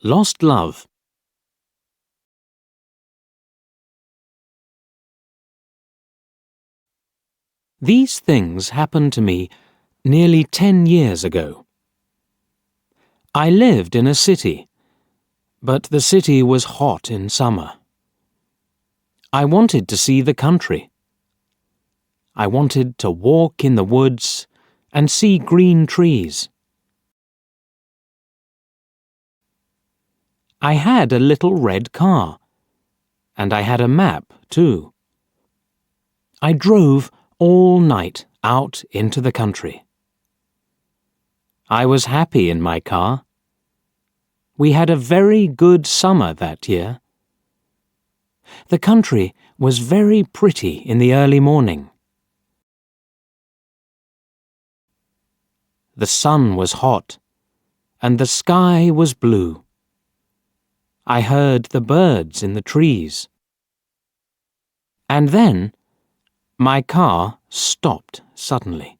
Lost Love. These things happened to me nearly 10 years ago. I lived in a city, but the city was hot in summer. I wanted to see the country. I wanted to walk in the woods and see green trees. I had a little red car, and I had a map too. I drove all night out into the country. I was happy in my car. We had a very good summer that year. The country was very pretty in the early morning. The sun was hot, and the sky was blue. I heard the birds in the trees. And then my car stopped suddenly.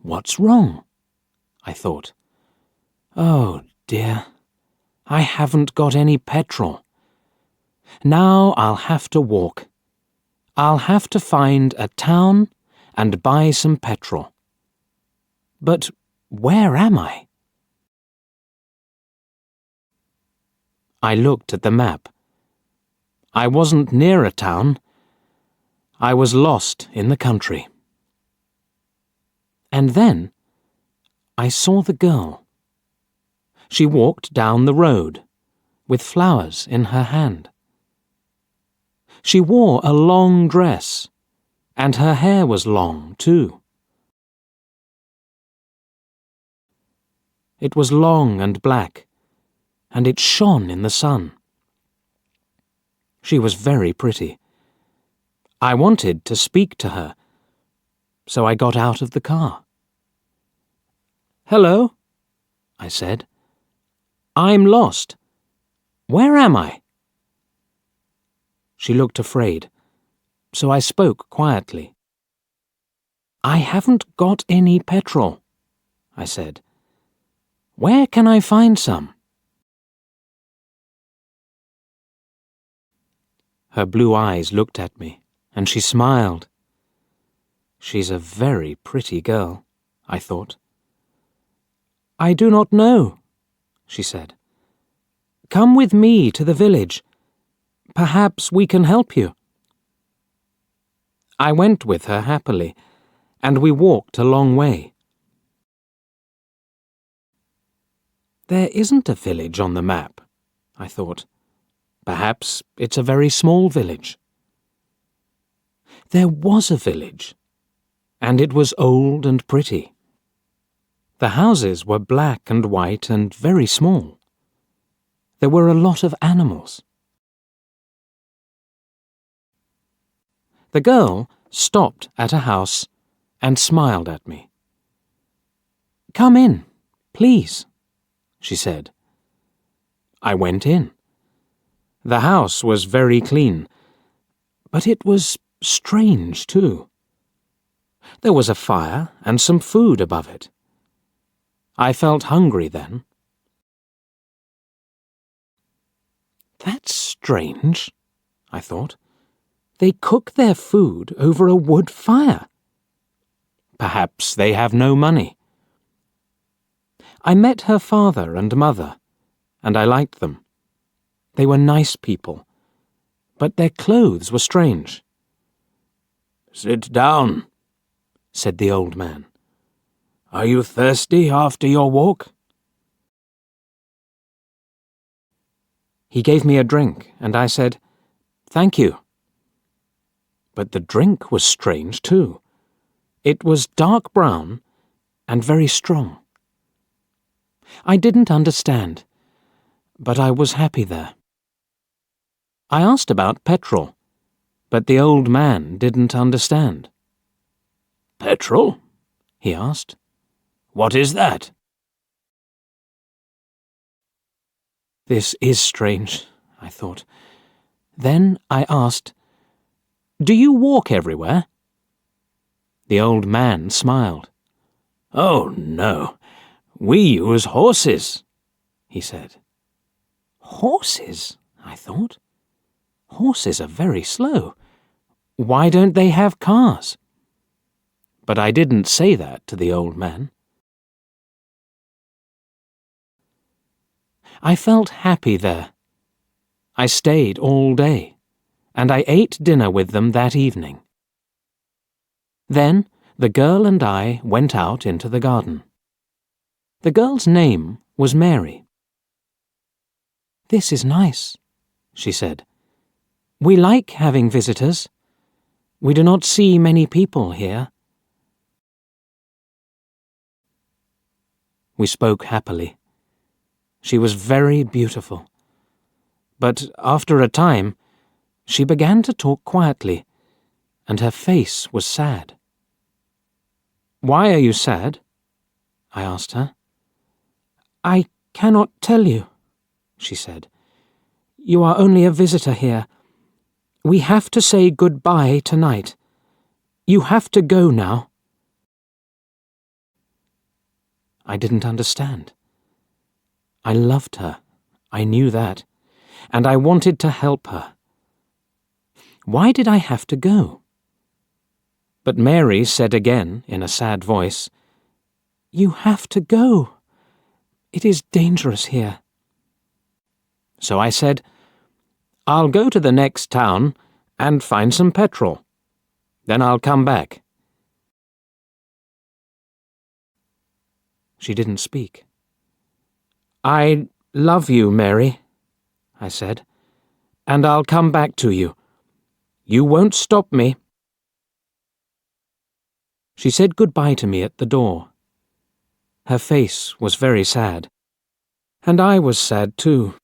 What's wrong? I thought. Oh dear, I haven't got any petrol. Now I'll have to walk. I'll have to find a town and buy some petrol. But where am I? I looked at the map. I wasn't near a town. I was lost in the country. And then I saw the girl. She walked down the road with flowers in her hand. She wore a long dress, and her hair was long too. It was long and black, and it shone in the sun. She was very pretty. I wanted to speak to her, so I got out of the car. "Hello," I said. "I'm lost. Where am I?" She looked afraid, so I spoke quietly. "I haven't got any petrol," I said. "Where can I find some?" Her blue eyes looked at me, and she smiled. She's a very pretty girl, I thought. "I do not know," she said. "Come with me to the village. Perhaps we can help you." I went with her happily, and we walked a long way. There isn't a village on the map, I thought. Perhaps it's a very small village. There was a village, and it was old and pretty. The houses were black and white and very small. There were a lot of animals. The girl stopped at a house and smiled at me. "Come in, please," she said. I went in. The house was very clean, but it was strange too. There was a fire and some food above it. I felt hungry then. That's strange, I thought. They cook their food over a wood fire. Perhaps they have no money. I met her father and mother, and I liked them. They were nice people, but their clothes were strange. "Sit down," said the old man. "Are you thirsty after your walk?" He gave me a drink, and I said, "Thank you." But the drink was strange too. It was dark brown and very strong. I didn't understand, but I was happy there. I asked about petrol, but the old man didn't understand. "Petrol?" he asked. "What is that?" This is strange, I thought. Then I asked, "Do you walk everywhere?" The old man smiled. "Oh, no. We use horses. he said. Horses, I thought. Horses are very slow. Why don't they have cars? But I didn't say that to the old man. I felt happy there. I stayed all day, and I ate dinner with them that evening. Then the girl and I went out into the garden. The girl's name was Mary. "This is nice," she said. "We like having visitors. We do not see many people here." We spoke happily. She was very beautiful. But after a time, she began to talk quietly, and her face was sad. "Why are you sad?" I asked her. "I cannot tell you," she said. "You are only a visitor here. We have to say goodbye tonight. You have to go now." I didn't understand. I loved her, I knew that, and I wanted to help her. Why did I have to go? But Mary said again in a sad voice, "You have to go. It is dangerous here." So I said, "I'll go to the next town and find some petrol. Then I'll come back." She didn't speak. "I love you, Mary," I said, "and I'll come back to you. You won't stop me." She said goodbye to me at the door. Her face was very sad, and I was sad too.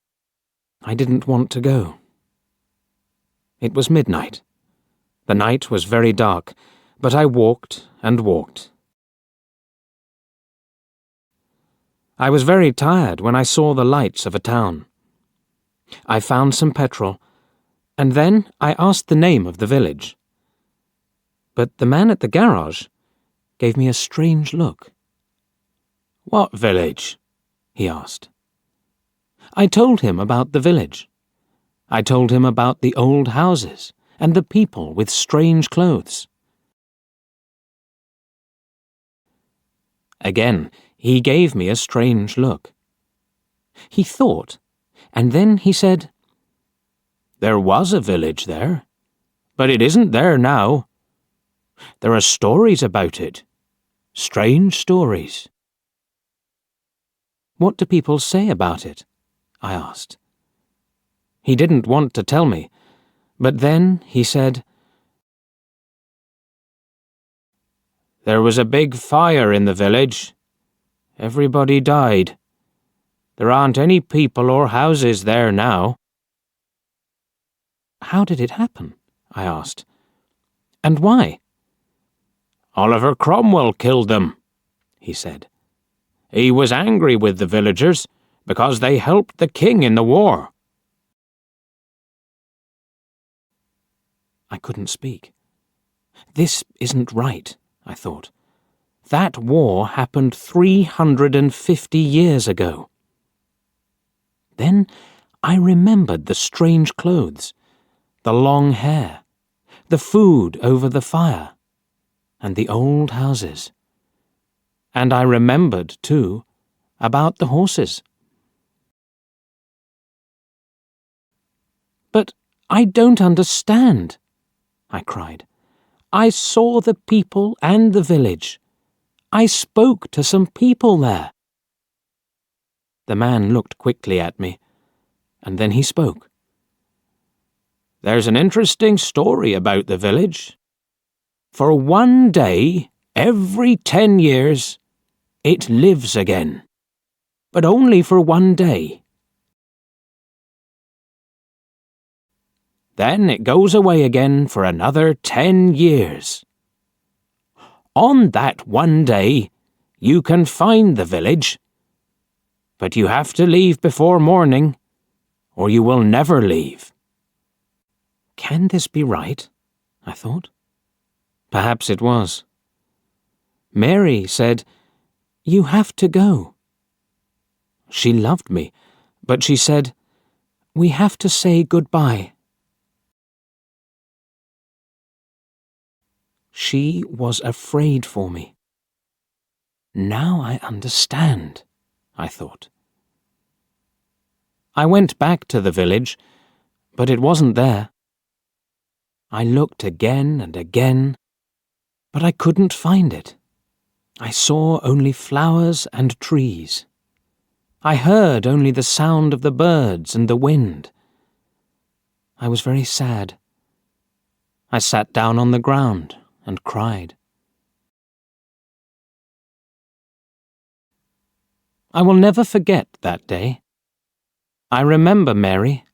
I didn't want to go. It was midnight. The night was very dark, but I walked and walked. I was very tired when I saw the lights of a town. I found some petrol, and then I asked the name of the village. But the man at the garage gave me a strange look. "What village?" he asked. I told him about the village. I told him about the old houses and the people with strange clothes. Again, he gave me a strange look. He thought, and then he said, "There was a village there, but it isn't there now. There are stories about it, strange stories." "What do people say about it?" I asked. He didn't want to tell me, but then he said, "There was a big fire in the village. Everybody died. There aren't any people or houses there now." "How did it happen?" I asked. "And why?" "Oliver Cromwell killed them," he said. "He was angry with the villagers because they helped the king in the war." I couldn't speak. This isn't right, I thought. That war happened 350 years ago. Then I remembered the strange clothes, the long hair, the food over the fire, and the old houses. And I remembered, too, about the horses. "But I don't understand," I cried. "I saw the people and the village. I spoke to some people there." The man looked quickly at me, and then he spoke. "There's an interesting story about the village. For one day, every 10 years, it lives again. But only for one day. Then it goes away again for another 10 years. On that one day, you can find the village, but you have to leave before morning, or you will never leave." Can this be right? I thought. Perhaps it was. Mary said, "You have to go." She loved me, but she said, "We have to say goodbye." She was afraid for me. Now I understand, I thought. I went back to the village, but it wasn't there. I looked again and again, but I couldn't find it. I saw only flowers and trees. I heard only the sound of the birds and the wind. I was very sad. I sat down on the ground and cried. I will never forget that day. I remember Mary,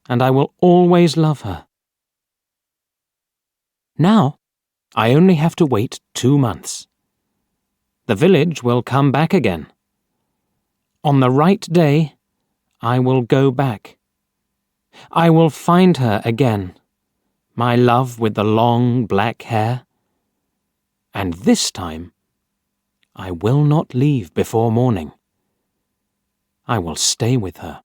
and I will always love her. Now, I only have to wait 2 months. The village will come back again. On the right day, I will go back. I will find her again, my love with the long black hair. And this time, I will not leave before morning. I will stay with her.